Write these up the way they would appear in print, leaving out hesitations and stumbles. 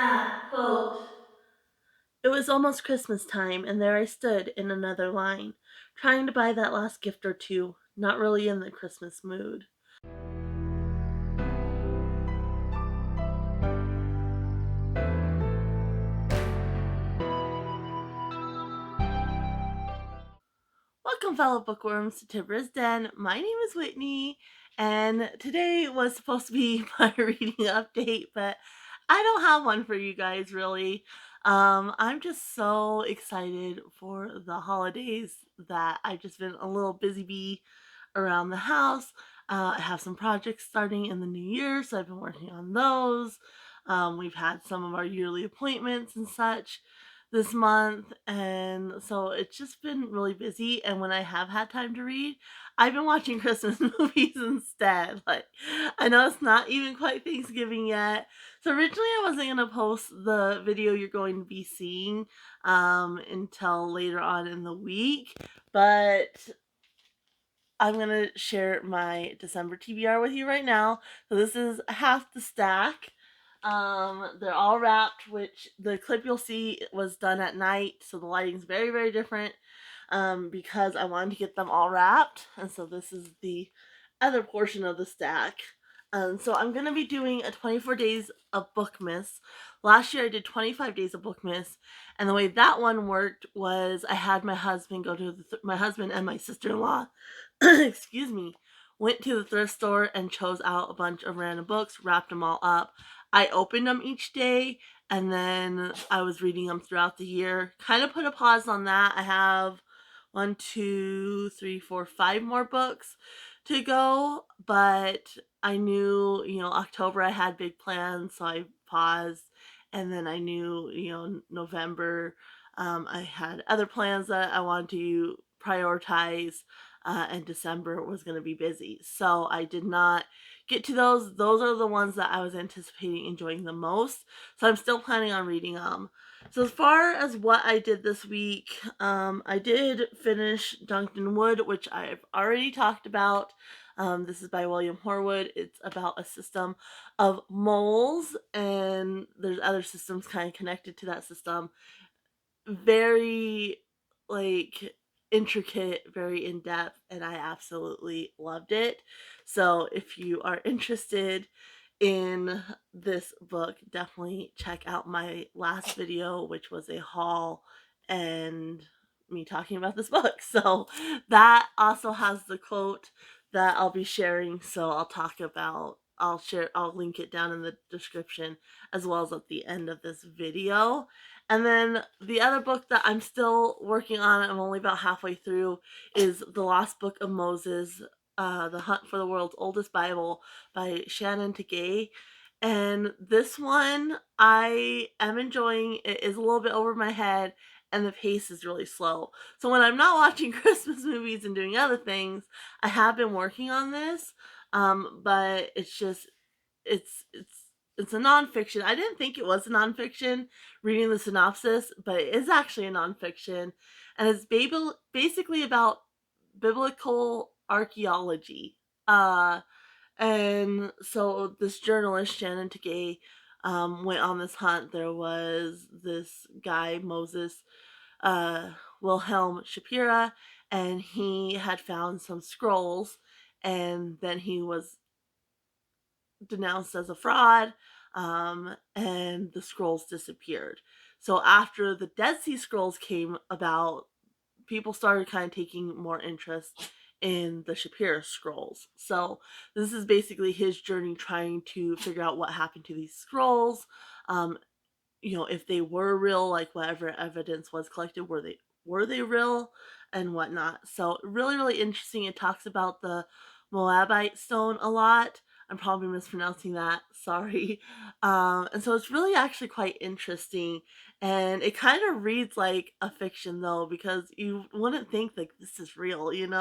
that quote. It was almost Christmas time, and there I stood in another line, trying to buy that last gift or two, not really in the Christmas mood. Welcome, fellow bookworms, to Tibra's Den. My name is Whitney, and today was supposed to be my reading update, but I don't have one for you guys really. I'm just so excited for the holidays that I've just been a little busy bee around the house. I have some projects starting in the new year, so I've been working on those. We've had some of our yearly appointments and such this month, and so it's just been really busy. And when I have had time to read, I've been watching Christmas movies instead. Like, I know it's not even quite Thanksgiving yet, so originally I wasn't gonna post the video you're going to be seeing until later on in the week, but I'm gonna share my December TBR with you right now. So this is half the stack. They're all wrapped, which the clip you'll see was done at night, so the lighting's very, very different. Because I wanted to get them all wrapped, and so this is the other portion of the stack. So I'm gonna be doing a 24 days of Bookmas. Last year I did 25 days of Bookmas, and the way that one worked was I had my husband go to my husband and my sister-in-law, excuse me, went to the thrift store and chose out a bunch of random books, wrapped them all up. I opened them each day, and then I was reading them throughout the year. Kind of put a pause on that. I have one, two, three, four, five more books to go, but I knew, October I had big plans, so I paused. And then I knew, November, I had other plans that I wanted to prioritize, and December was going to be busy. So I did not get to those. Those are the ones that I was anticipating enjoying the most. So I'm still planning on reading them. So as far as what I did this week, I did finish Duncton Wood, which I've already talked about. This is by William Horwood. It's about a system of moles, and there's other systems kind of connected to that system. Very, like, intricate, very in depth, and I absolutely loved it. So if you are interested in this book, definitely check out my last video, which was a haul and me talking about this book. So that also has the quote that I'll be sharing. So I'll link it down in the description as well as at the end of this video. And then the other book that I'm still working on, I'm only about halfway through, is The Lost Book of Moses, The Hunt for the World's Oldest Bible by Chanan Tigay. And this one I am enjoying. It is a little bit over my head, and the pace is really slow. So when I'm not watching Christmas movies and doing other things, I have been working on this. But it's a nonfiction. I didn't think it was a nonfiction reading the synopsis, but it is actually a nonfiction, and it's basically about biblical archaeology. And so this journalist, Chanan Tigay, went on this hunt. There was this guy, Moses, Wilhelm Shapira, and he had found some scrolls, and then he was denounced as a fraud, and the scrolls disappeared. So after the Dead Sea Scrolls came about, people started kind of taking more interest in the Shapira scrolls. So this is basically his journey trying to figure out what happened to these scrolls. Um, if they were real, like whatever evidence was collected, were they real and whatnot. So really, really interesting. It talks about the Moabite stone a lot. I'm probably mispronouncing that. Sorry. And so it's really actually quite interesting. And it kind of reads like a fiction though, because you wouldn't think like this is real. And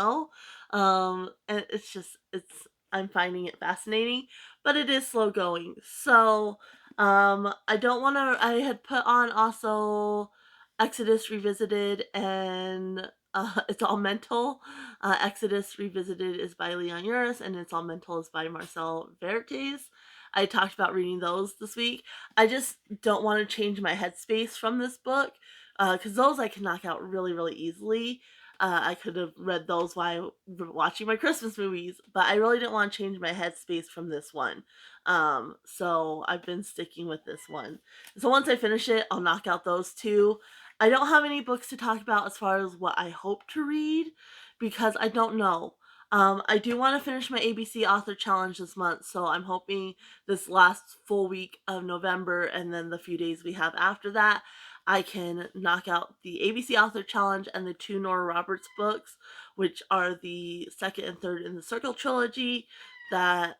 I'm finding it fascinating, but it is slow going. So I don't want to. I had put on also Exodus Revisited and It's All Mental. Exodus Revisited is by Leon Uris, and It's All Mental is by Marcel Vertes. I talked about reading those this week. I just don't want to change my headspace from this book because those I can knock out really, really easily. I could have read those while watching my Christmas movies, but I really didn't want to change my headspace from this one. So I've been sticking with this one. So once I finish it, I'll knock out those two. I don't have any books to talk about as far as what I hope to read because I don't know. I do want to finish my ABC Author Challenge this month, so I'm hoping this last full week of November and then the few days we have after that, I can knock out the ABC Author Challenge and the 2 Nora Roberts books, which are the second and third in the Circle trilogy that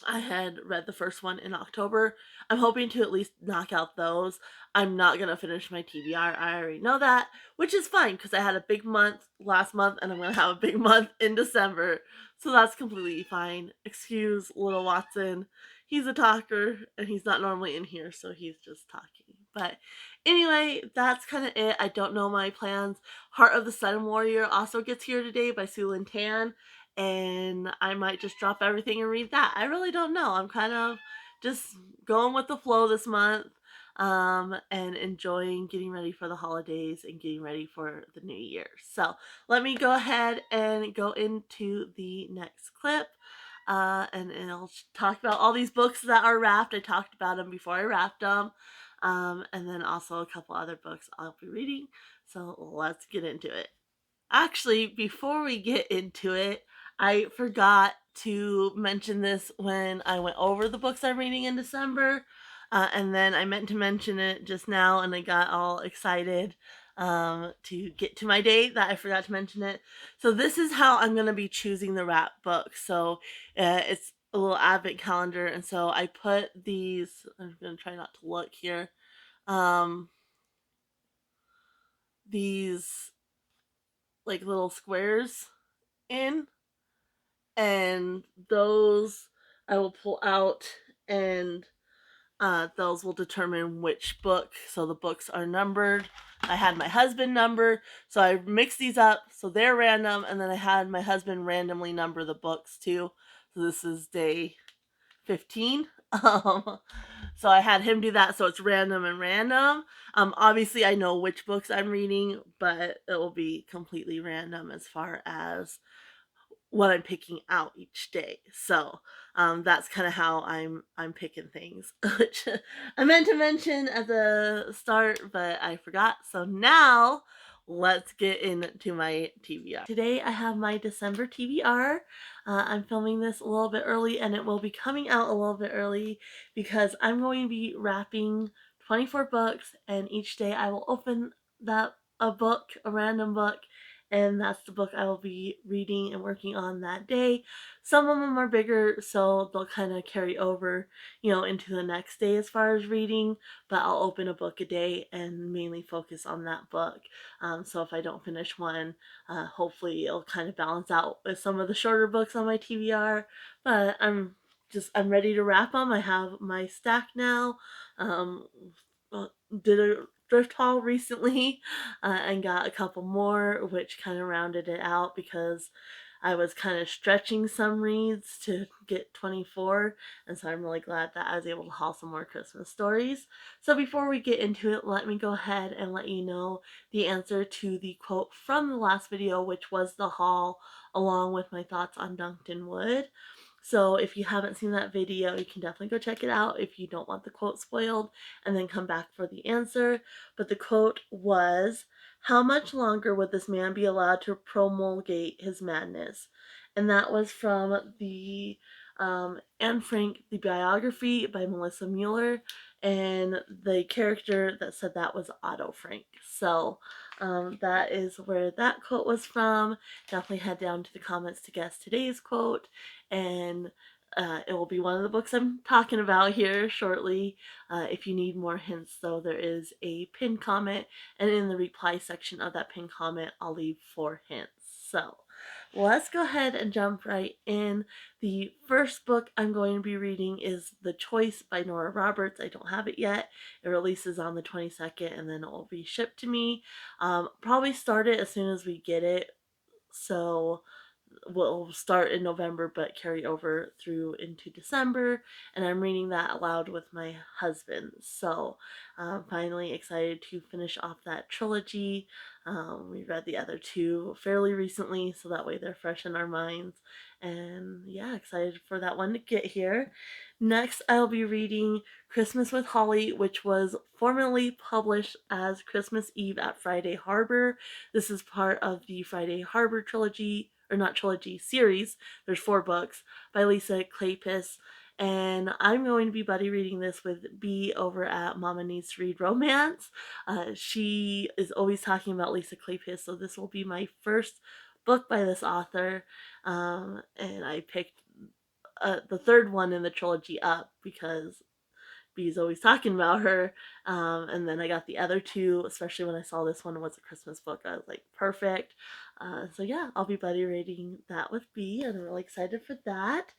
I had read the first one in October. I'm hoping to at least knock out those. I'm not going to finish my TBR. I already know that, which is fine because I had a big month last month and I'm going to have a big month in December. So that's completely fine. Excuse little Watson. He's a talker and he's not normally in here, so he's just talking. But anyway, that's kind of it. I don't know my plans. Heart of the Sun Warrior also gets here today by Sue Lynn Tan, and I might just drop everything and read that. I really don't know. I'm kind of just going with the flow this month and enjoying getting ready for the holidays and getting ready for the new year. So let me go ahead and go into the next clip. And I'll talk about all these books that are wrapped. I talked about them before I wrapped them. And then also a couple other books I'll be reading. So let's get into it. Actually, before we get into it, I forgot to mention this when I went over the books I'm reading in December. And then I meant to mention it just now and I got all excited to get to my date that I forgot to mention it. So this is how I'm going to be choosing the wrap book. So it's a little advent calendar. And so I put these, I'm going to try not to look here, these like little squares in, and those I will pull out, and those will determine which book. So the books are numbered. I had my husband number, so I mixed these up so they're random, and then I had my husband randomly number the books too. So this is day 15. So I had him do that, so it's random and random. Obviously I know which books I'm reading, but it will be completely random as far as what I'm picking out each day. So that's kind of how I'm picking things, which I meant to mention at the start, but I forgot. So now let's get into my TBR. Today I have my December TBR. I'm filming this a little bit early, and it will be coming out a little bit early because I'm going to be wrapping 24 books, and each day I will open a book, a random book, and that's the book I will be reading and working on that day. Some of them are bigger, so they'll kind of carry over, into the next day as far as reading, but I'll open a book a day and mainly focus on that book. So if I don't finish one, hopefully it'll kind of balance out with some of the shorter books on my TBR, but I'm ready to wrap them. I have my stack now. Did a thrift haul recently and got a couple more, which kind of rounded it out because I was kind of stretching some reads to get 24, and so I'm really glad that I was able to haul some more Christmas stories. So before we get into it, let me go ahead and let you know the answer to the quote from the last video, which was the haul along with my thoughts on Duncton Wood. So if you haven't seen that video, you can definitely go check it out if you don't want the quote spoiled, and then come back for the answer. But the quote was, "How much longer would this man be allowed to promulgate his madness?" And that was from the Anne Frank, the biography by Melissa Müller, and the character that said that was Otto Frank. So that is where that quote was from. Definitely head down to the comments to guess today's quote, and it will be one of the books I'm talking about here shortly. If you need more hints, though, there is a pinned comment, and in the reply section of that pinned comment, I'll leave 4 hints. So let's go ahead and jump right in. The first book I'm going to be reading is The Choice by Nora Roberts. I don't have it yet. It releases on the 22nd, and then it will be shipped to me. Probably start it as soon as we get it. So will start in November but carry over through into December, and I'm reading that aloud with my husband. So finally excited to finish off that trilogy. We read the other two fairly recently, so that way they're fresh in our minds. And yeah, excited for that one to get here. Next, I'll be reading Christmas with Holly, which was formerly published as Christmas Eve at Friday Harbor. This is part of the Friday Harbor trilogy, or not trilogy, series. There's 4 books by Lisa Kleypas. And I'm going to be buddy reading this with B over at Mama Needs to Read Romance. She is always talking about Lisa Kleypas, so this will be my first book by this author. And I picked the third one in the trilogy up because B's always talking about her. And then I got the other two, especially when I saw this one was a Christmas book. I was like, perfect. So yeah, I'll be buddy reading that with B, and I'm really excited for that.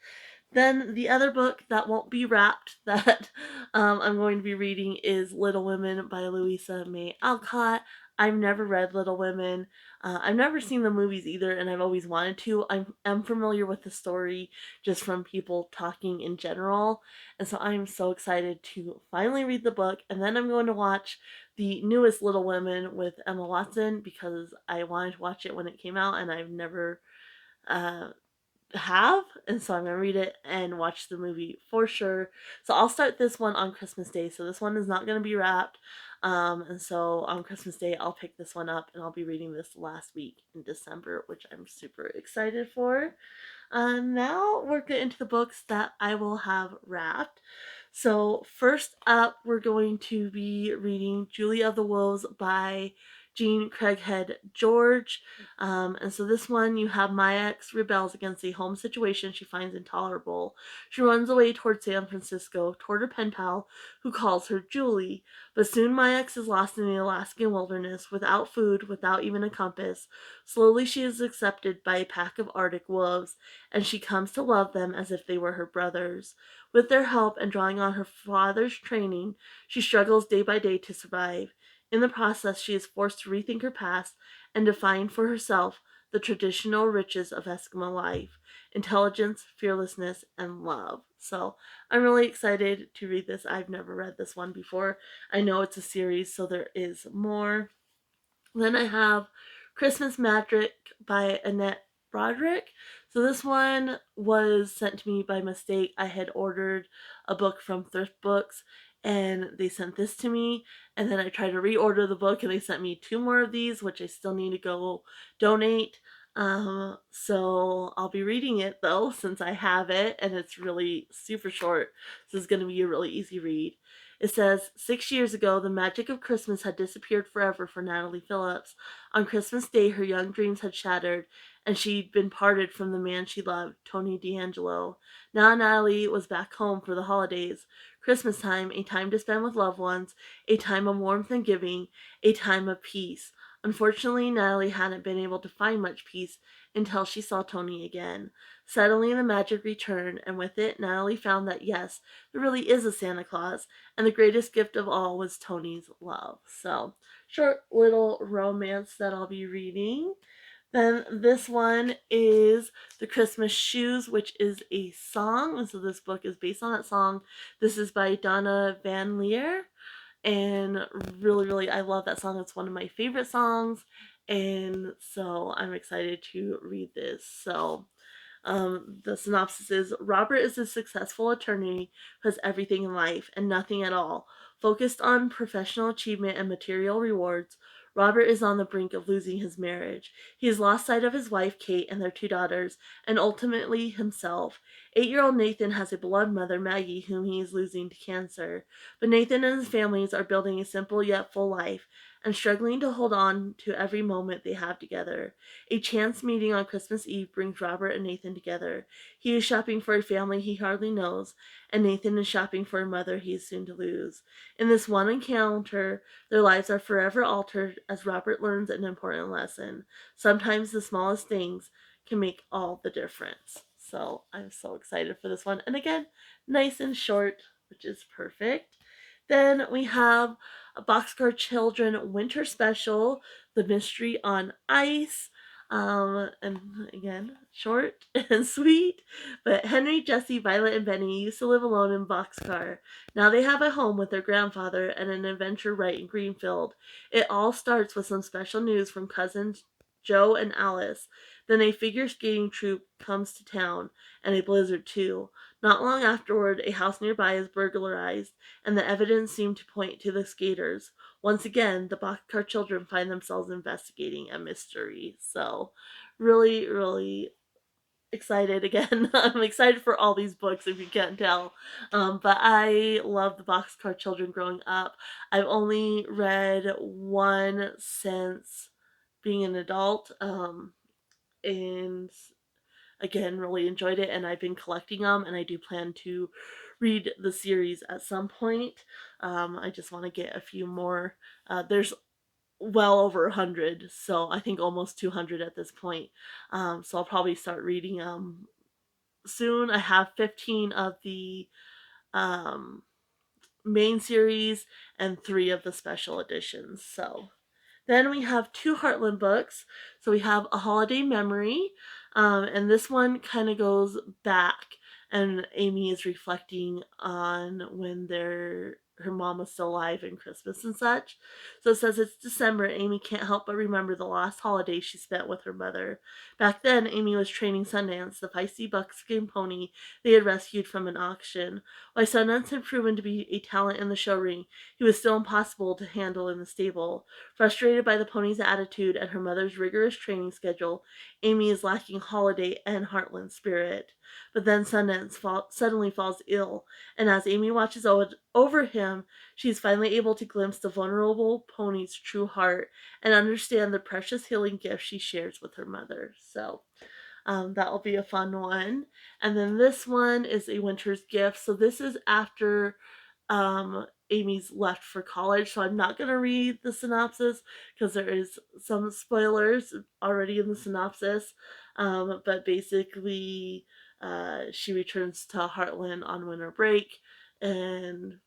Then the other book that won't be wrapped that I'm going to be reading is Little Women by Louisa May Alcott. I've never read Little Women. I've never seen the movies either, and I've always wanted to. I'm familiar with the story just from people talking in general, and so I'm so excited to finally read the book. And then I'm going to watch the newest Little Women with Emma Watson because I wanted to watch it when it came out, and I've never uh, have, and so I'm gonna read it and watch the movie for sure. So I'll start this one on Christmas Day. So this one is not gonna be wrapped. And so on Christmas Day I'll pick this one up and I'll be reading this last week in December, which I'm super excited for. Now we're getting into the books that I will have wrapped. So first up, we're going to be reading Julie of the Wolves by Jean Craighead George. And so this one, you have Mayax rebels against a home situation she finds intolerable. She runs away toward San Francisco, toward her pen pal, who calls her Julie. But soon Mayax is lost in the Alaskan wilderness, without food, without even a compass. Slowly she is accepted by a pack of Arctic wolves, and she comes to love them as if they were her brothers. With their help and drawing on her father's training, she struggles day by day to survive. In the process, she is forced to rethink her past and define for herself the traditional riches of Eskimo life: intelligence, fearlessness, and love. So I'm really excited to read this. I've never read this one before. I know it's a series, so there is more. Then I have Christmas Magic by Annette Broderick. So this one was sent to me by mistake. I had ordered a book from Thrift Books and they sent this to me. And then I tried to reorder the book and they sent me 2 more of these, which I still need to go donate. So I'll be reading it though, since I have it and it's really super short. So it's going to be a really easy read. It says, 6 years ago, the magic of Christmas had disappeared forever for Natalie Phillips. On Christmas Day, her young dreams had shattered, and she'd been parted from the man she loved, Tony D'Angelo. Now Natalie was back home for the holidays. Christmas time, a time to spend with loved ones, a time of warmth and giving, a time of peace. Unfortunately, Natalie hadn't been able to find much peace until she saw Tony again. Suddenly, the magic returned, and with it, Natalie found that yes, there really is a Santa Claus, and the greatest gift of all was Tony's love. So, short little romance that I'll be reading. Then this one is The Christmas Shoes, which is a song. And so this book is based on that song. This is by Donna Van Leer. And really, really, I love that song. It's one of my favorite songs. And so I'm excited to read this. So the synopsis is: Robert is a successful attorney who has everything in life and nothing at all. Focused on professional achievement and material rewards, Robert is on the brink of losing his marriage. He has lost sight of his wife, Kate, and their 2 daughters, and ultimately himself. 8-year-old Nathan has a beloved mother, Maggie, whom he is losing to cancer. But Nathan and his families are building a simple yet full life and struggling to hold on to every moment they have together. A chance meeting on Christmas Eve brings Robert and Nathan together. He is shopping for a family he hardly knows, and Nathan is shopping for a mother he is soon to lose. In this one encounter, their lives are forever altered as Robert learns an important lesson. Sometimes the smallest things can make all the difference. So I'm so excited for this one. And again, nice and short, which is perfect. Then we have a Boxcar Children Winter Special, The Mystery on Ice. And again, short and sweet. But Henry, Jesse, Violet, and Benny used to live alone in a boxcar. Now they have a home with their grandfather and an adventure right in Greenfield. It all starts with some special news from cousins Joe and Alice. Then a figure skating troupe comes to town, and a blizzard too. Not long afterward, a house nearby is burglarized, and the evidence seemed to point to the skaters. Once again, the boxcar children find themselves investigating a mystery. So, really, really excited again. I'm excited for all these books, if you can't tell. But I love the boxcar children growing up. I've only read one since being an adult. And again, really enjoyed it, and I've been collecting them, and I do plan to read the series at some point. I just want to get a few more. There's well over 100, so I think almost 200 at this point. So I'll probably start reading them soon. I have 15 of the um, main series and 3 of the special editions. So then we have 2 Heartland books. So we have A Holiday Memory, and this one kind of goes back, and Amy is reflecting on when her mom was still alive and Christmas and such. So it says it's December. Amy can't help but remember the last holiday she spent with her mother. Back then, Amy was training Sundance, the feisty buckskin pony they had rescued from an auction. While Sundance had proven to be a talent in the show ring, he was still impossible to handle in the stable. Frustrated by the pony's attitude and her mother's rigorous training schedule, Amy is lacking holiday and Heartland spirit. But then Sundance suddenly falls ill, and as Amy watches over him, she is finally able to glimpse the vulnerable pony's true heart and understand the precious healing gift she shares with her mother. So that will be a fun one. And then this one is A Winter's Gift. So this is after Amy's left for college. So I'm not going to read the synopsis because there is some spoilers already in the synopsis. But basically, she returns to Heartland on winter break, and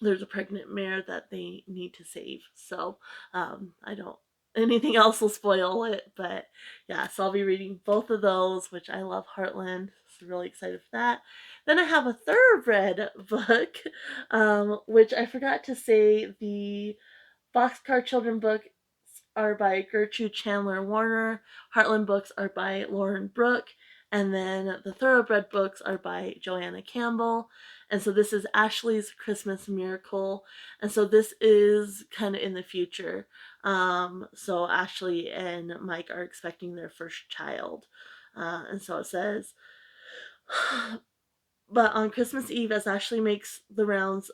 there's a pregnant mare that they need to save. So I don't. Anything else will spoil it, but yeah, so I'll be reading both of those, which I love Heartland. So really excited for that. Then I have a thoroughbred book, which I forgot to say the Boxcar Children books are by Gertrude Chandler Warner. Heartland books are by Lauren Brooke. And then the Thoroughbred books are by Joanna Campbell. And so this is Ashley's Christmas Miracle. And so this is kind of in the future. So Ashley and Mike are expecting their first child. And so it says, but on Christmas Eve, as Ashley makes the rounds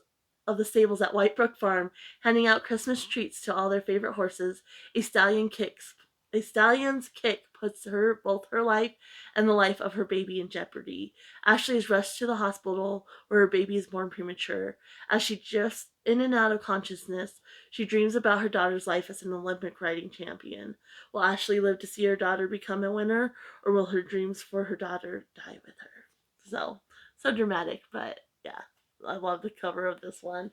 of the stables at Whitebrook Farm, handing out Christmas treats to all their favorite horses, a stallion's kick puts both her life and the life of her baby in jeopardy. Ashley is rushed to the hospital where her baby is born premature. As she drifts in and out of consciousness, she dreams about her daughter's life as an Olympic riding champion. Will Ashley live to see her daughter become a winner, or will her dreams for her daughter die with her? So dramatic, but yeah, I love the cover of this one.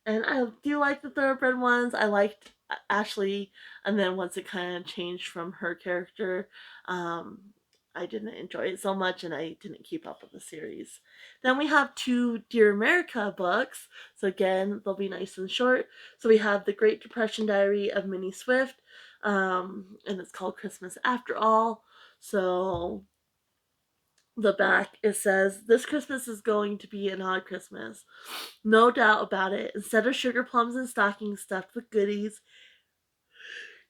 And I do like the thoroughbred ones. I liked Ashley, and then once it kind of changed from her character, I didn't enjoy it so much, and I didn't keep up with the series. Then we have 2 Dear America books. So again, they'll be nice and short. So we have The Great Depression Diary of Minnie Swift, and it's called Christmas After All. So the back, it says, "This Christmas is going to be an odd Christmas. No doubt about it. Instead of sugar plums and stockings stuffed with goodies,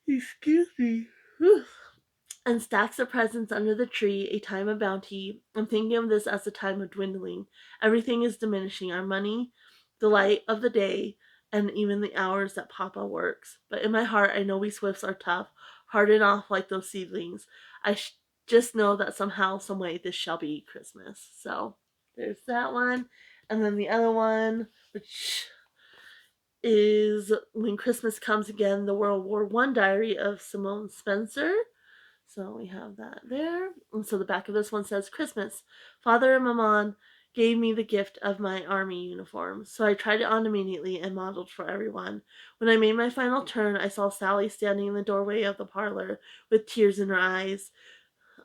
excuse me, and stacks of presents under the tree, a time of bounty, I'm thinking of this as a time of dwindling. Everything is diminishing. Our money, the light of the day, and even the hours that Papa works. But in my heart, I know we Swifts are tough, hardened off like those seedlings. I just know that somehow, someway, this shall be Christmas." So there's that one. And then the other one, which is When Christmas Comes Again, the World War I Diary of Simone Spencer. So we have that there. And so the back of this one says, "Christmas. Father and Maman, gave me the gift of my army uniform, so I tried it on immediately and modeled for everyone. When I made my final turn, I saw Sally standing in the doorway of the parlor with tears in her eyes.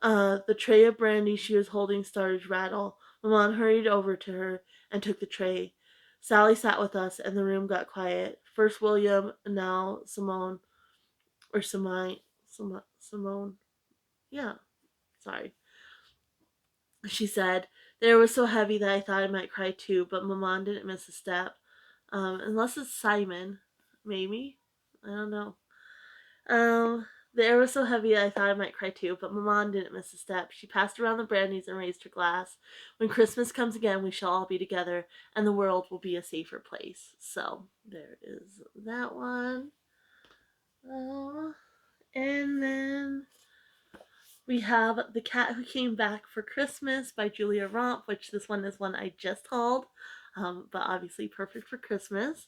The tray of brandy she was holding started to rattle. Maman hurried over to her and took the tray. Sally sat with us, and the room got quiet. First William, and now Simone, or Simone. Yeah, sorry. She said. The air was so heavy that I thought I might cry too, but Maman didn't miss a step. Unless it's Simon. Maybe? I don't know. The air was so heavy I thought I might cry too, but Maman didn't miss a step. She passed around the brandies and raised her glass. When Christmas comes again, we shall all be together, and the world will be a safer place. So, there is that one. And then we have The Cat Who Came Back for Christmas by Julia Romp, which this one is one I just hauled, but obviously perfect for Christmas.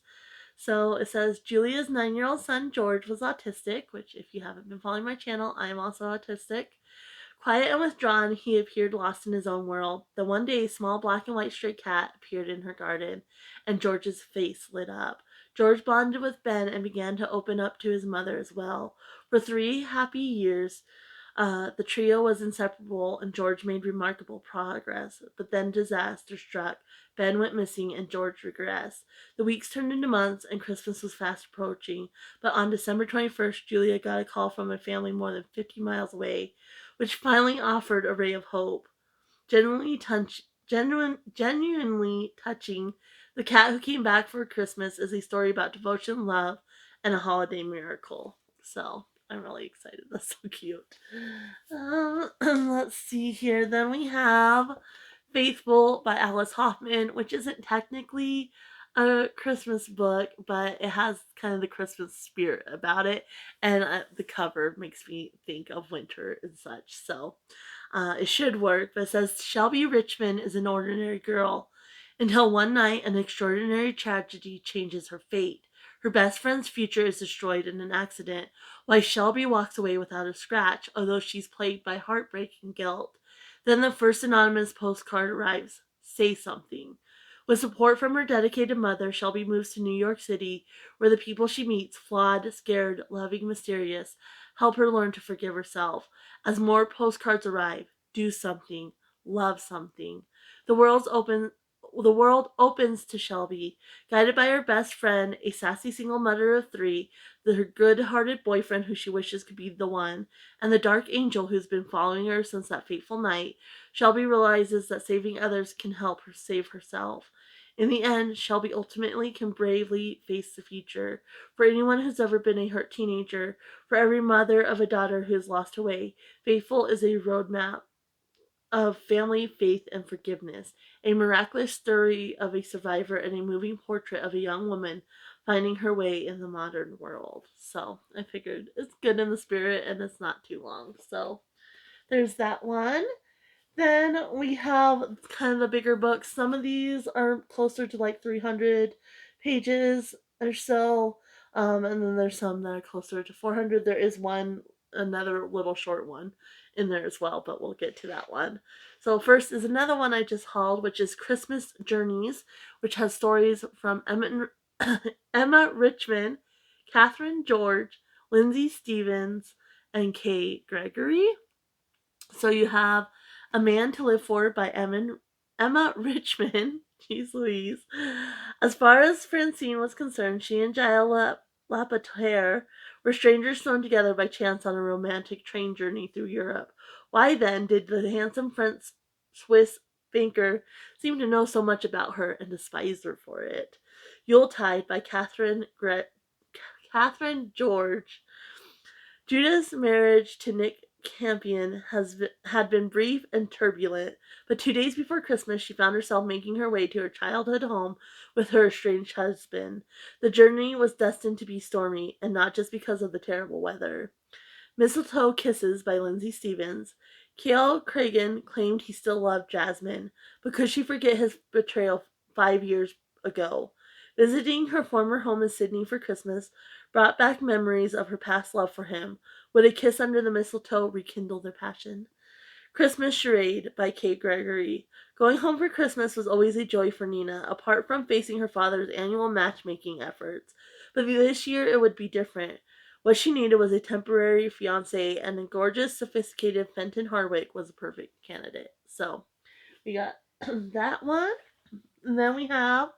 So it says Julia's 9-year-old son George was autistic, which if you haven't been following my channel, I am also autistic. Quiet and withdrawn, he appeared lost in his own world. Then one day, a small black and white stray cat appeared in her garden, and George's face lit up. George bonded with Ben and began to open up to his mother as well. For 3 happy years, the trio was inseparable, and George made remarkable progress. But then disaster struck. Ben went missing, and George regressed. The weeks turned into months, and Christmas was fast approaching. But on December 21st, Julia got a call from a family more than 50 miles away, which finally offered a ray of hope. Genuinely touching, The Cat Who Came Back for Christmas is a story about devotion, love, and a holiday miracle. So, I'm really excited. That's so cute. Let's see here. Then we have Faithful by Alice Hoffman, which isn't technically a Christmas book, but it has kind of the Christmas spirit about it, and the cover makes me think of winter and such. So it should work. But it says Shelby Richmond is an ordinary girl until one night an extraordinary tragedy changes her fate. Her best friend's future is destroyed in an accident, while Shelby walks away without a scratch, although she's plagued by heartbreak and guilt. Then the first anonymous postcard arrives. Say something. With support from her dedicated mother, Shelby moves to New York City, where the people she meets, flawed, scared, loving, mysterious, help her learn to forgive herself. As more postcards arrive, do something, love something. The world's open the world opens to Shelby, guided by her best friend, a sassy single mother of 3, her good-hearted boyfriend who she wishes could be the one, and the dark angel who's been following her since that fateful night. Shelby realizes that saving others can help her save herself. In the end, Shelby ultimately can bravely face the future. For anyone who's ever been a hurt teenager, for every mother of a daughter who has lost her way, Faithful is a roadmap of family, faith, and forgiveness, a miraculous story of a survivor, and a moving portrait of a young woman finding her way in the modern world. So I figured it's good in the spirit and it's not too long. So there's that one. Then we have kind of the bigger books. Some of these are closer to like 300 pages or so. And then there's some that are closer to 400. There is another little short one in there as well, but we'll get to that one. So first is another one I just hauled, which is Christmas Journeys, which has stories from Emma Richmond, Catherine George, Lindsay Stevens, and Kay Gregory. So you have A Man to Live For by Emma Richmond. Jeez Louise. As far as Francine was concerned, she and Jael Lapatere were strangers thrown together by chance on a romantic train journey through Europe. Why then did the handsome French Swiss banker seem to know so much about her and despise her for it? Yuletide by Catherine George. Judah's marriage to Nick Campion had been brief and turbulent, but 2 days before Christmas she found herself making her way to her childhood home with her estranged husband. The journey was destined to be stormy, and not just because of the terrible weather. Mistletoe Kisses by Lindsay Stevens. Cale Cragen claimed he still loved Jasmine, but could she forget his betrayal 5 years ago? Visiting her former home in Sydney for Christmas brought back memories of her past love for him. Would a kiss under the mistletoe rekindle their passion? Christmas Charade by Kate Gregory. Going home for Christmas was always a joy for Nina, apart from facing her father's annual matchmaking efforts. But this year it would be different. What she needed was a temporary fiance, and a gorgeous, sophisticated Fenton Hardwick was a perfect candidate. So we got that one. And then we have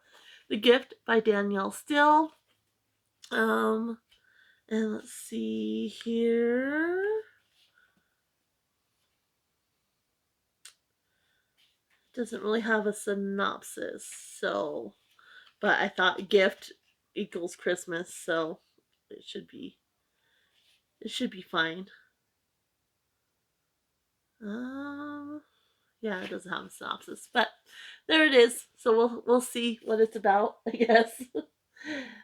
The Gift by Danielle Still. Um, and let's see here. Doesn't really have a synopsis, so but I thought gift equals Christmas, so it should be it should be fine. Um yeah, it doesn't have a synopsis, but there it is. So we'll see what it's about, I guess.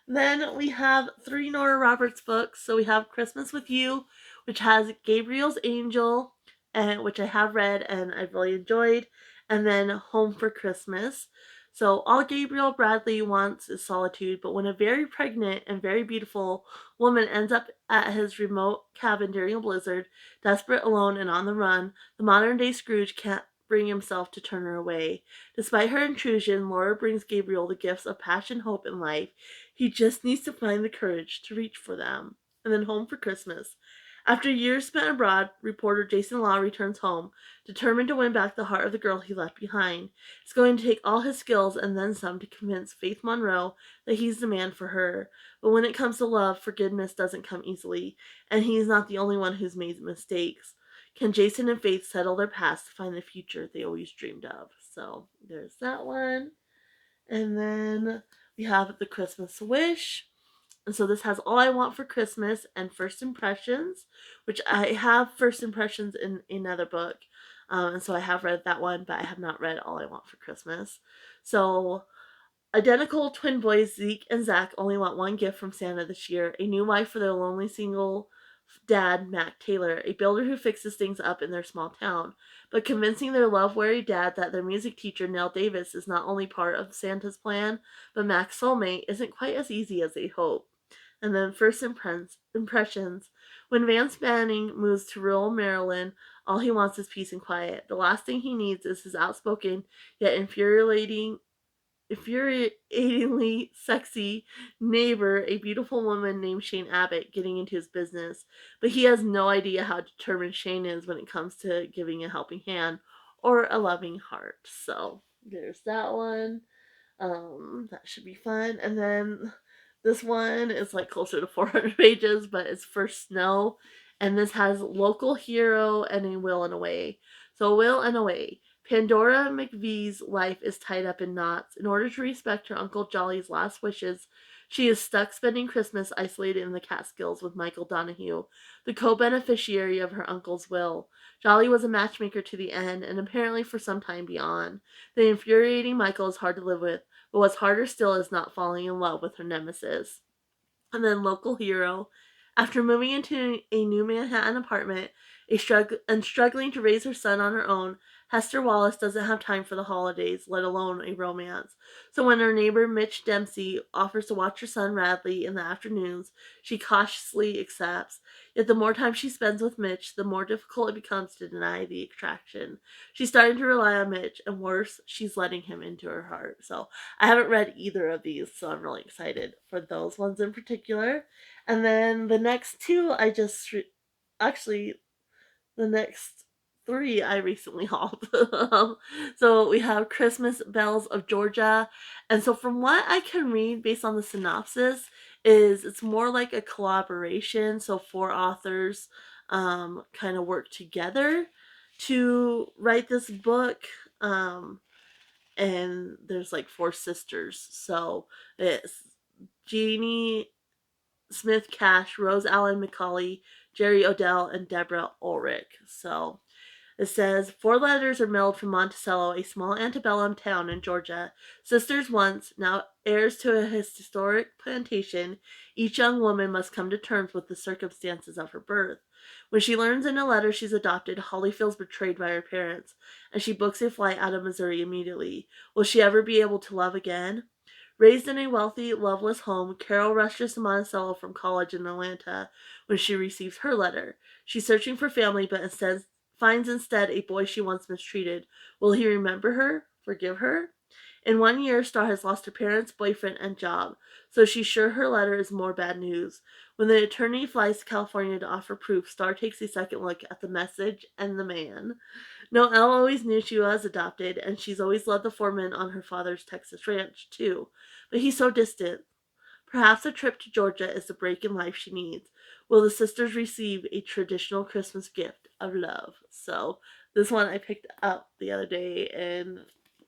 Then we have three Nora Roberts books. So we have Christmas with You, which has Gabriel's Angel, and which I have read and I've really enjoyed, and then Home for Christmas. So all Gabriel Bradley wants is solitude, but when a very pregnant and very beautiful woman ends up at his remote cabin during a blizzard, desperate, alone, and on the run, the modern-day Scrooge can't bring himself to turn her away. Despite her intrusion, Laura brings Gabriel the gifts of passion, hope, and life. He just needs to find the courage to reach for them. And then Home for Christmas. After years spent abroad, reporter Jason Law returns home, determined to win back the heart of the girl he left behind. It's going to take all his skills and then some to convince Faith Monroe that he's the man for her. But when it comes to love, forgiveness doesn't come easily, and he's not the only one who's made mistakes. Can Jason and Faith settle their past to find the future they always dreamed of? So there's that one. And then we have The Christmas Wish. And so this has All I Want for Christmas and First Impressions, which I have First Impressions in another book. And so I have read that one, but I have not read All I Want for Christmas. So identical twin boys Zeke and Zach only want one gift from Santa this year: a new wife for their lonely single dad, Mac Taylor, a builder who fixes things up in their small town. But convincing their love-weary dad that their music teacher, Nell Davis, is not only part of Santa's plan, but Mac's soulmate, isn't quite as easy as they hope. And then First Impressions. When Vance Manning moves to rural Maryland, all he wants is peace and quiet. The last thing he needs is his outspoken yet infuriatingly sexy neighbor, a beautiful woman named Shane Abbott, getting into his business. But he has no idea how determined Shane is when it comes to giving a helping hand or a loving heart. So there's that one. That should be fun. And then this one is like closer to 400 pages, but it's First Snow. And this has Local Hero and A Will and a Way. So A Will and a Way. Pandora McVee's life is tied up in knots. In order to respect her Uncle Jolly's last wishes, she is stuck spending Christmas isolated in the Catskills with Michael Donahue, the co-beneficiary of her uncle's will. Jolly was a matchmaker to the end, and apparently for some time beyond. The infuriating Michael is hard to live with, but what's harder still is not falling in love with her nemesis. And then Local Hero. After moving into a new Manhattan apartment and struggling to raise her son on her own, Hester Wallace doesn't have time for the holidays, let alone a romance. So when her neighbor Mitch Dempsey offers to watch her son Radley in the afternoons, she cautiously accepts. Yet the more time she spends with Mitch, the more difficult it becomes to deny the attraction. She's starting to rely on Mitch, and worse, she's letting him into her heart. So I haven't read either of these, so I'm really excited for those ones in particular. And then the next two, actually, the next three I recently hauled. So we have Christmas Bells of Georgia. And so from what I can read based on the synopsis, is it's more like a collaboration. So four authors kind of work together to write this book. And there's like four sisters. So it's Jeannie Smith Cash, Rose Allen McCauley, Jerry Odell, and Deborah Ulrich. So it says, four letters are mailed from Monticello, a small antebellum town in Georgia. Sisters once, now heirs to a historic plantation, each young woman must come to terms with the circumstances of her birth. When she learns in a letter she's adopted, Holly feels betrayed by her parents, and she books a flight out of Missouri immediately. Will she ever be able to love again? Raised in a wealthy, loveless home, Carol rushes to Monticello from college in Atlanta when she receives her letter. She's searching for family, but finds instead a boy she once mistreated. Will he remember her? Forgive her? In 1 year, Star has lost her parents, boyfriend, and job, so she's sure her letter is more bad news. When the attorney flies to California to offer proof, Star takes a second look at the message and the man. Noelle always knew she was adopted, and she's always loved the foreman on her father's Texas ranch, too. But he's so distant. Perhaps a trip to Georgia is the break in life she needs. Will the sisters receive a traditional Christmas gift of love? So, this one I picked up the other day, and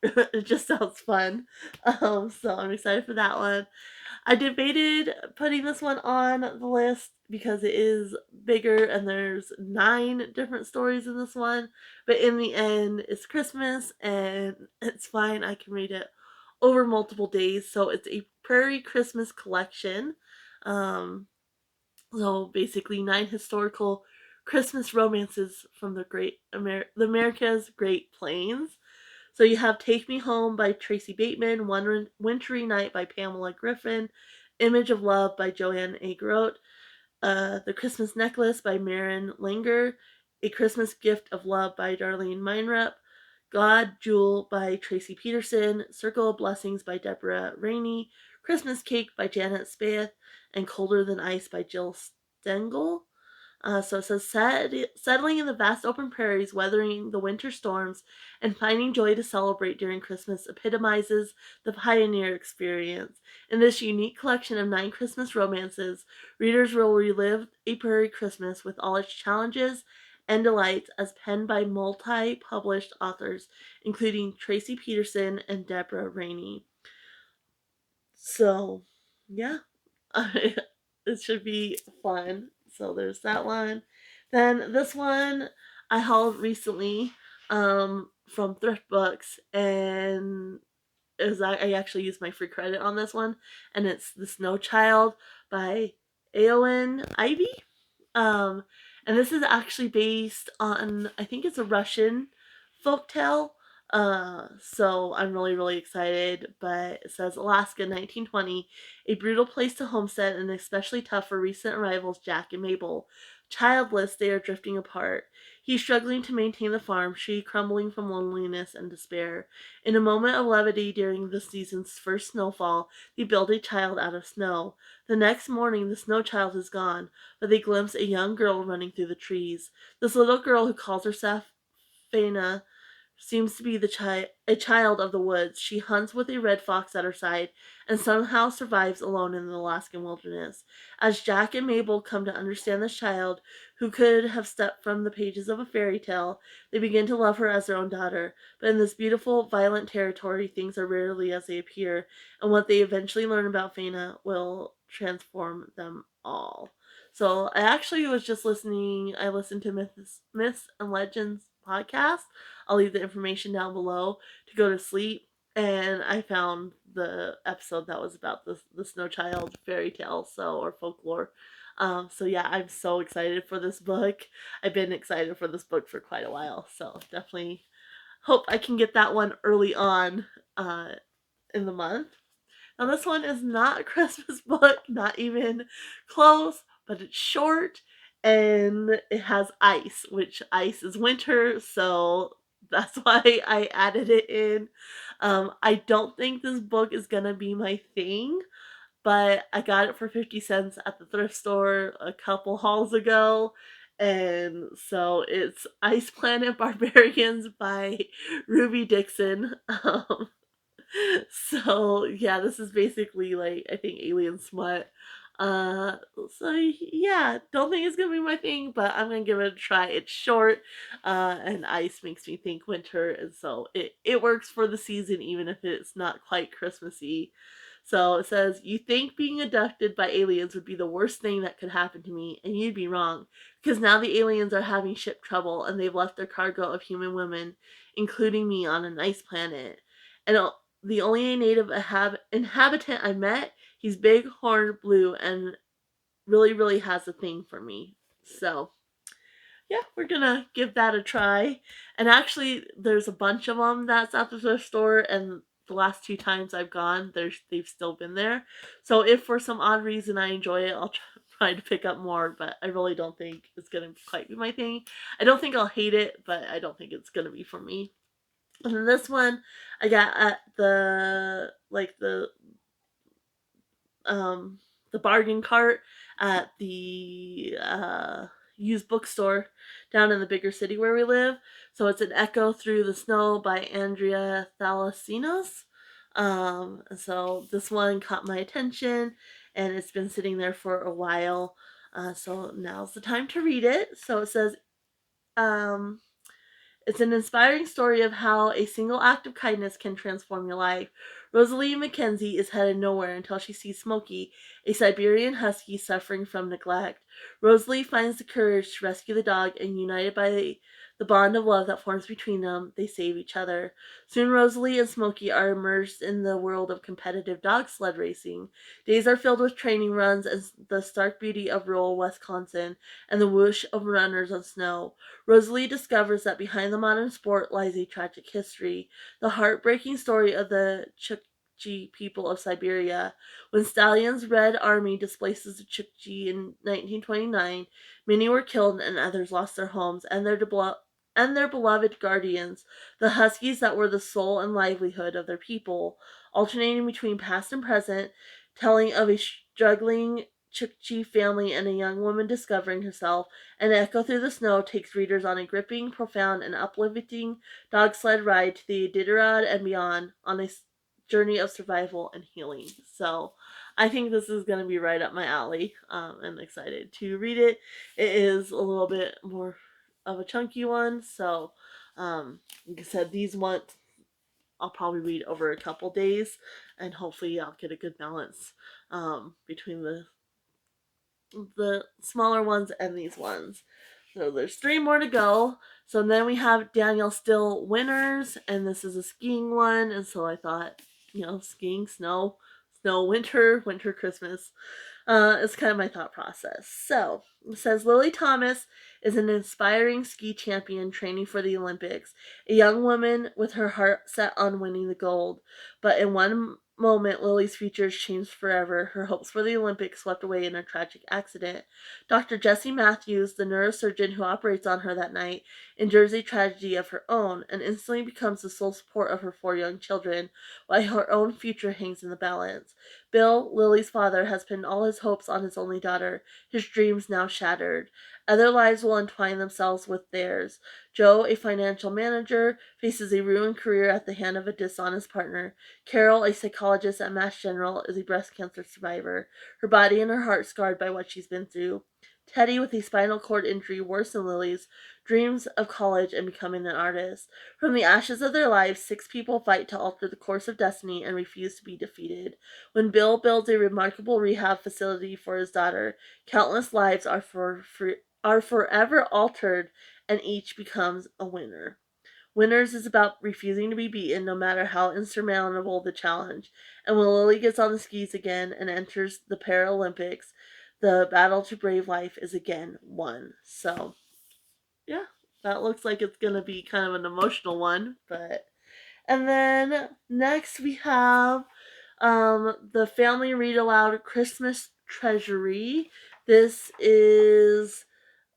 it just sounds fun. So I'm excited for that one. I debated putting this one on the list because it is bigger and there's 9 different stories in this one. But in the end, it's Christmas and it's fine. I can read it over multiple days. So it's a Prairie Christmas collection. Um, so basically, 9 historical Christmas romances from the America's Great Plains. So you have Take Me Home by Tracy Bateman, One Wintry Night by Pamela Griffin, Image of Love by Joanne A. Grote, The Christmas Necklace by Maren Langer, A Christmas Gift of Love by Darlene Meinrup, God Jewel by Tracy Peterson, Circle of Blessings by Deborah Rainey, Christmas Cake by Janet Spaeth, and Colder Than Ice by Jill Stengel. So it says, settling in the vast open prairies, weathering the winter storms, and finding joy to celebrate during Christmas epitomizes the pioneer experience. In this unique collection of 9 Christmas romances, readers will relive a prairie Christmas with all its challenges and delights as penned by multi-published authors, including Tracy Peterson and Deborah Rainey. So, yeah, it should be fun. So there's that one. Then this one I hauled recently from Thrift Books, and I actually used my free credit on this one, and it's The Snow Child by Aowen Ivy. Um, and this is actually based on, I think it's a Russian folktale. So I'm really, really excited. But it says Alaska, 1920, a brutal place to homestead and especially tough for recent arrivals Jack and Mabel. Childless, they are drifting apart. He's struggling to maintain the farm, she crumbling from loneliness and despair. In a moment of levity during the season's first snowfall, they build a child out of snow. The next morning, the snow child is gone, but they glimpse a young girl running through the trees. This little girl who calls herself Faina seems to be a child of the woods. She hunts with a red fox at her side and somehow survives alone in the Alaskan wilderness. As Jack and Mabel come to understand this child, who could have stepped from the pages of a fairy tale, they begin to love her as their own daughter. But in this beautiful, violent territory, things are rarely as they appear, and what they eventually learn about Faina will transform them all. So I actually was just I listened to Myths and Legends podcast. I'll leave the information down below to go to sleep. And I found the episode that was about the Snow Child fairy tale, or folklore. So yeah, I'm so excited for this book. I've been excited for this book for quite a while, so definitely hope I can get that one early on in the month. Now, this one is not a Christmas book, not even close, but it's short and it has ice, which ice is winter, so that's why I added it in. I don't think this book is gonna be my thing, but I got it for 50 cents at the thrift store a couple hauls ago. And so it's Ice Planet Barbarians by Ruby Dixon. So yeah, this is basically like I think alien smut. Uh, so yeah, don't think it's gonna be my thing, but I'm gonna give it a try. It's short, and ice makes me think winter, and so it works for the season even if it's not quite Christmassy. So it says, you think being abducted by aliens would be the worst thing that could happen to me, and you'd be wrong, because now the aliens are having ship trouble and they've left their cargo of human women, including me, on an ice planet. And the only native inhabitant I met, he's big, horned, blue, and really, really has a thing for me. So, yeah, we're gonna give that a try. And actually, there's a bunch of them that's at the thrift store, and the last 2 times I've gone, they've still been there. So if for some odd reason I enjoy it, I'll trying to pick up more, but I really don't think it's gonna quite be my thing. I don't think I'll hate it, but I don't think it's gonna be for me. And then this one I got at um the bargain cart at the used bookstore down in the bigger city where we live. So it's An Echo Through the Snow by Andrea Thalasinos. So this one caught my attention, and it's been sitting there for a while. So now's the time to read it. So it says, um, it's an inspiring story of how a single act of kindness can transform your life. Rosalie Mackenzie is headed nowhere until she sees Smokey, a Siberian husky suffering from neglect. Rosalie finds the courage to rescue the dog, and united by the bond of love that forms between them, they save each other. Soon Rosalie and Smokey are immersed in the world of competitive dog sled racing. Days are filled with training runs and the stark beauty of rural Wisconsin and the whoosh of runners on snow. Rosalie discovers that behind the modern sport lies a tragic history, the heartbreaking story of the Chukchi people of Siberia. When Stalin's Red Army displaces the Chukchi in 1929, many were killed and others lost their homes and their beloved guardians, the huskies that were the soul and livelihood of their people, alternating between past and present, telling of a struggling Chukchi family and a young woman discovering herself. An Echo Through the Snow takes readers on a gripping, profound, and uplifting dog sled ride to the Iditarod and beyond on a journey of survival and healing. So I think this is going to be right up my alley. I'm excited to read it. It is a little bit more of a chunky one. So, like I said, these ones I'll probably read over a couple days, and hopefully I'll get a good balance between the smaller ones and these ones. So there's 3 more to go. So then we have Daniel Still Winners, and this is a skiing one. And so I thought, skiing, snow, winter, winter, Christmas. Is kind of my thought process. So it says Lily Thomas is an inspiring ski champion training for the Olympics, a young woman with her heart set on winning the gold. But in one moment, Lily's future is changed forever. Her hopes for the Olympics swept away in a tragic accident. Dr. Jessie Matthews, the neurosurgeon who operates on her that night, endures a tragedy of her own and instantly becomes the sole support of her 4 young children, while her own future hangs in the balance. Bill, Lily's father, has pinned all his hopes on his only daughter, his dreams now shattered. Other lives will entwine themselves with theirs. Joe, a financial manager, faces a ruined career at the hand of a dishonest partner. Carol, a psychologist at Mass General, is a breast cancer survivor, her body and her heart scarred by what she's been through. Teddy, with a spinal cord injury worse than Lily's, dreams of college and becoming an artist. From the ashes of their lives, 6 people fight to alter the course of destiny and refuse to be defeated. When Bill builds a remarkable rehab facility for his daughter, countless lives are forever altered, and each becomes a winner. Winners is about refusing to be beaten no matter how insurmountable the challenge. And when Lily gets on the skis again and enters the Paralympics, the battle to brave life is again won. So, yeah, that looks like it's going to be kind of an emotional one. And then next we have the Family Read Aloud Christmas Treasury. This is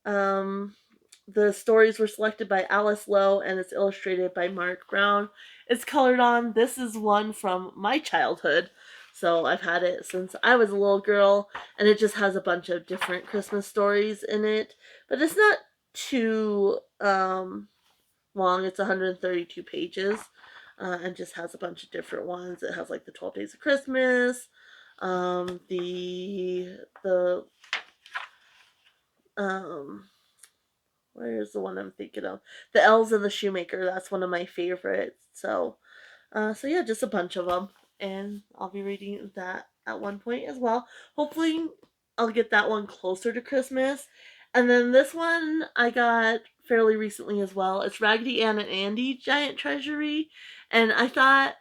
the stories were selected by Alice Lowe and it's illustrated by Mark Brown. It's colored on. This is one from my childhood. So I've had it since I was a little girl, and it just has a bunch of different Christmas stories in it. But it's not too long. It's 132 pages, and just has a bunch of different ones. It has like the 12 Days of Christmas, the where's the one I'm thinking of? The Elves and the Shoemaker. That's one of my favorites. So yeah, just a bunch of them, and I'll be reading that at one point as well. Hopefully, I'll get that one closer to Christmas. And then this one I got fairly recently as well. It's Raggedy Ann and Andy Giant Treasury, and I thought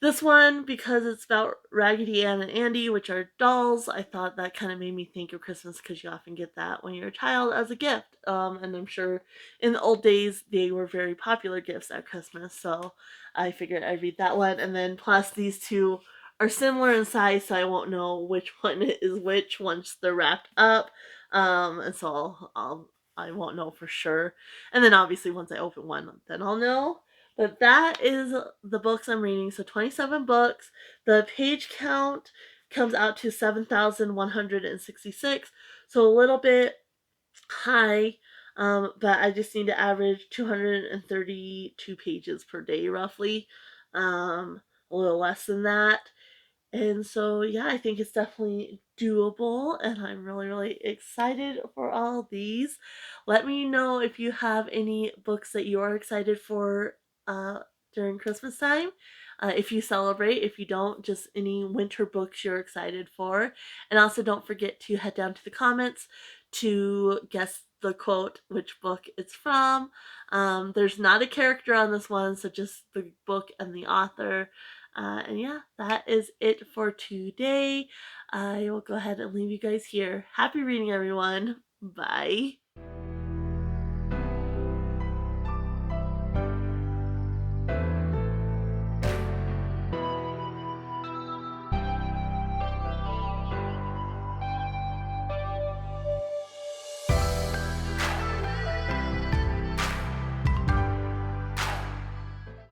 this one, because it's about Raggedy Ann and Andy, which are dolls, I thought that kind of made me think of Christmas because you often get that when you're a child as a gift. And I'm sure in the old days they were very popular gifts at Christmas, so I figured I'd read that one. And then plus these two are similar in size, so I won't know which one is which once they're wrapped up. And so I won't know for sure. And then obviously once I open one, then I'll know. But that is the books I'm reading. So 27 books. The page count comes out to 7,166. So a little bit high, but I just need to average 232 pages per day roughly. A little less than that. And so, yeah, I think it's definitely doable, and I'm really, really excited for all these. Let me know if you have any books that you're excited for uh, during Christmas time. If you celebrate, if you don't, just any winter books you're excited for. And also, don't forget to head down to the comments to guess the quote, which book it's from. There's not a character on this one, so just the book and the author. And yeah, that is it for today. I will go ahead and leave you guys here. Happy reading, everyone. Bye.